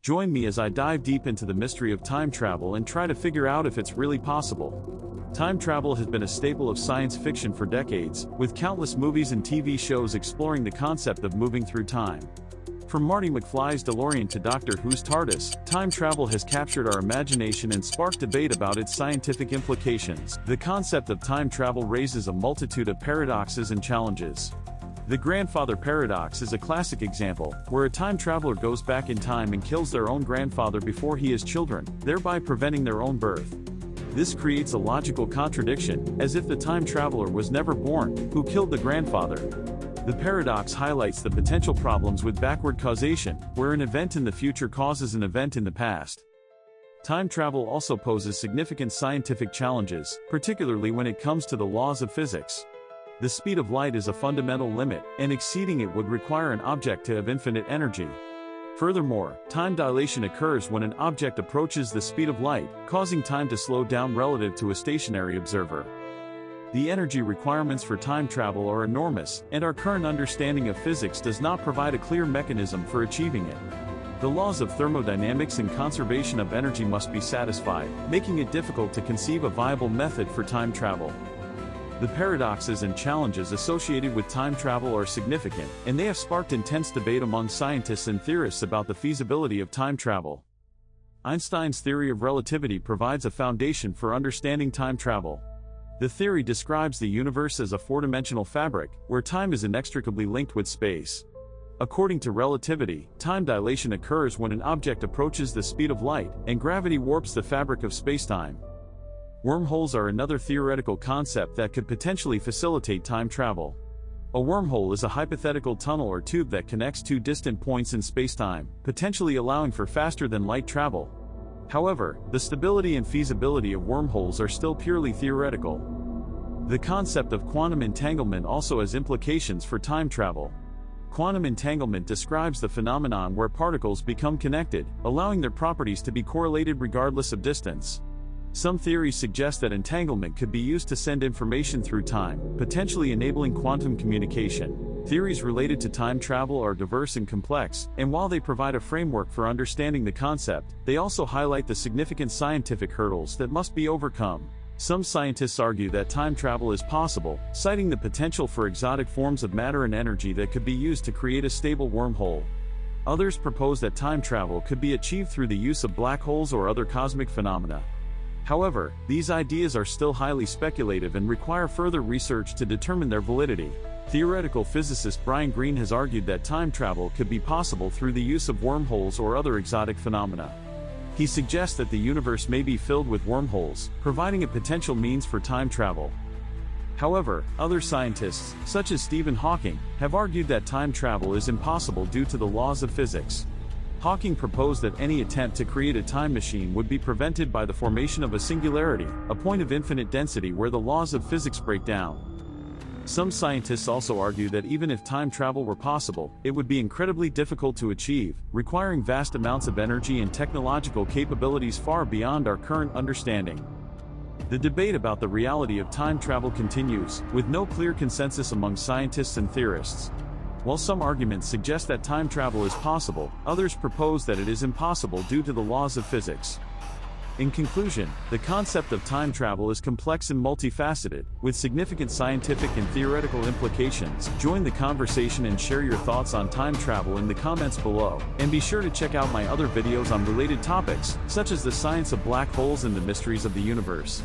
Join me as I dive deep into the mystery of time travel and try to figure out if it's really possible. Time travel has been a staple of science fiction for decades, with countless movies and TV shows exploring the concept of moving through time. From Marty McFly's DeLorean to Doctor Who's TARDIS, time travel has captured our imagination and sparked debate about its scientific implications. The concept of time travel raises a multitude of paradoxes and challenges. The grandfather paradox is a classic example, where a time traveler goes back in time and kills their own grandfather before he has children, thereby preventing their own birth. This creates a logical contradiction, as if the time traveler was never born, who killed the grandfather. The paradox highlights the potential problems with backward causation, where an event in the future causes an event in the past. Time travel also poses significant scientific challenges, particularly when it comes to the laws of physics. The speed of light is a fundamental limit, and exceeding it would require an object to have infinite energy. Furthermore, time dilation occurs when an object approaches the speed of light, causing time to slow down relative to a stationary observer. The energy requirements for time travel are enormous, and our current understanding of physics does not provide a clear mechanism for achieving it. The laws of thermodynamics and conservation of energy must be satisfied, making it difficult to conceive a viable method for time travel. The paradoxes and challenges associated with time travel are significant, and they have sparked intense debate among scientists and theorists about the feasibility of time travel. Einstein's theory of relativity provides a foundation for understanding time travel. The theory describes the universe as a four-dimensional fabric, where time is inextricably linked with space. According to relativity, time dilation occurs when an object approaches the speed of light, and gravity warps the fabric of spacetime. Wormholes are another theoretical concept that could potentially facilitate time travel. A wormhole is a hypothetical tunnel or tube that connects two distant points in spacetime, potentially allowing for faster-than-light travel. However, the stability and feasibility of wormholes are still purely theoretical. The concept of quantum entanglement also has implications for time travel. Quantum entanglement describes the phenomenon where particles become connected, allowing their properties to be correlated regardless of distance. Some theories suggest that entanglement could be used to send information through time, potentially enabling quantum communication. Theories related to time travel are diverse and complex, and while they provide a framework for understanding the concept, they also highlight the significant scientific hurdles that must be overcome. Some scientists argue that time travel is possible, citing the potential for exotic forms of matter and energy that could be used to create a stable wormhole. Others propose that time travel could be achieved through the use of black holes or other cosmic phenomena. However, these ideas are still highly speculative and require further research to determine their validity. Theoretical physicist Brian Greene has argued that time travel could be possible through the use of wormholes or other exotic phenomena. He suggests that the universe may be filled with wormholes, providing a potential means for time travel. However, other scientists, such as Stephen Hawking, have argued that time travel is impossible due to the laws of physics. Hawking proposed that any attempt to create a time machine would be prevented by the formation of a singularity, a point of infinite density where the laws of physics break down. Some scientists also argue that even if time travel were possible, it would be incredibly difficult to achieve, requiring vast amounts of energy and technological capabilities far beyond our current understanding. The debate about the reality of time travel continues, with no clear consensus among scientists and theorists. While some arguments suggest that time travel is possible, others propose that it is impossible due to the laws of physics. In conclusion, the concept of time travel is complex and multifaceted, with significant scientific and theoretical implications. Join the conversation and share your thoughts on time travel in the comments below, and be sure to check out my other videos on related topics, such as the science of black holes and the mysteries of the universe.